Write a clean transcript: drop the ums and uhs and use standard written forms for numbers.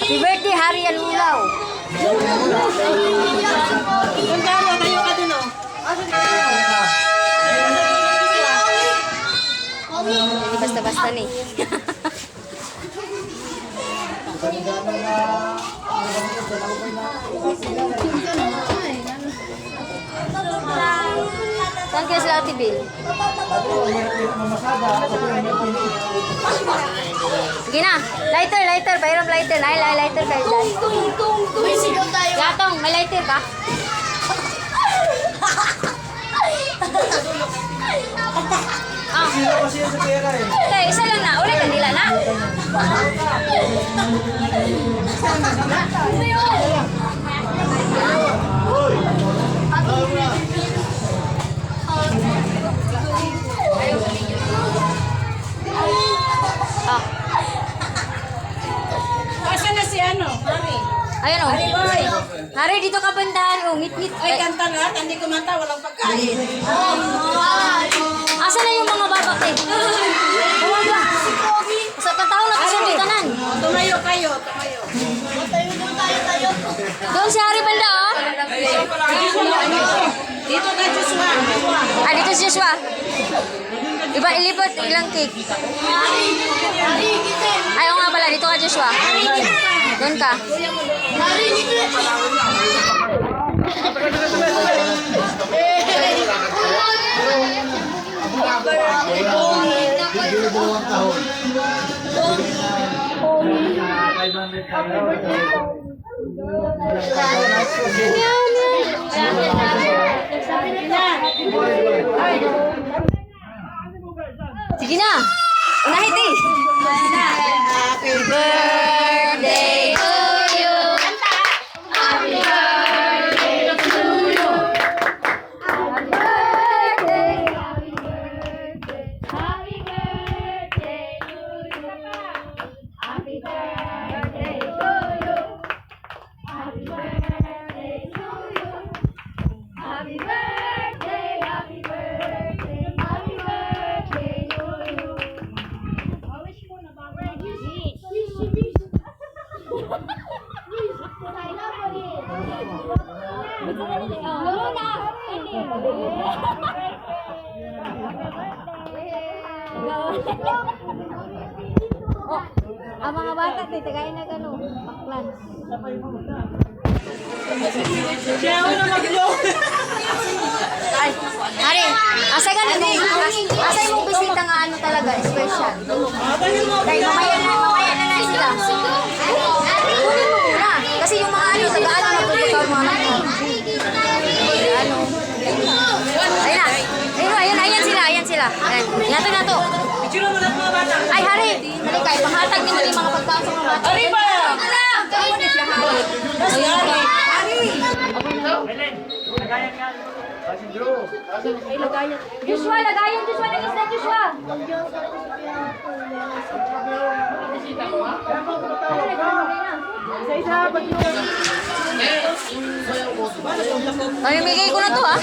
Happy birthday, Hari Alulaw. Ganda, tayo ka dun, oh. Hindi basta-basta ni. Saan kayo sila Ate Bill? Sige na. Lighter. Bayram lighter. Lighter kayo dyan. Gatong, may lighter ka? Ah. Okay, isa lang na. Ulit, kanila na. Ah. Asa na si ano? Hari. Ayan o. Hari, boy. Hari, dito ka bandahan o. Ngit-ngit. Ay, kanta lahat. Hindi kumanta. Walang pagkain. Asa na yung mga babak eh? Tawaga. Sa katao na kasi bitanan. Tumayo kayo. Tumayo. Doon si Hari banda oh. Dito ka, Joshua. Ah, dito si Joshua. Iba ilipot ilang cake. Ayaw nga pala, dito ka Joshua. Doon ka. Sige na. Unahit eh. Happy birthday to you. Happy birthday to you. Happy birthday. Happy birthday to you. Happy birthday to you. Happy birthday to you. Happy birthday, happy birthday, happy birthday to you. Wish mo na ba? Wish. Oh, ang mga bata, tagayin na gano'n, paklan. Siya ako na mag-blow. Ay, Hari, asa ka na asa yung bisita nga ano talaga, special. Kaya mamaya na sila. Kunin mo muna. Kasi yung mga ano, taga-ano na tutukaw mga anak mo. Ano? Ayan sila. Ayan na to. Picture mo lang mga bata. Ay, Hari, halika, ipahatag nyo yung mga pagkaon sa mga bata. Hari ba? Joshua, lagayan Joshua ng isda, Joshua. Ay, bigay ko na to ah.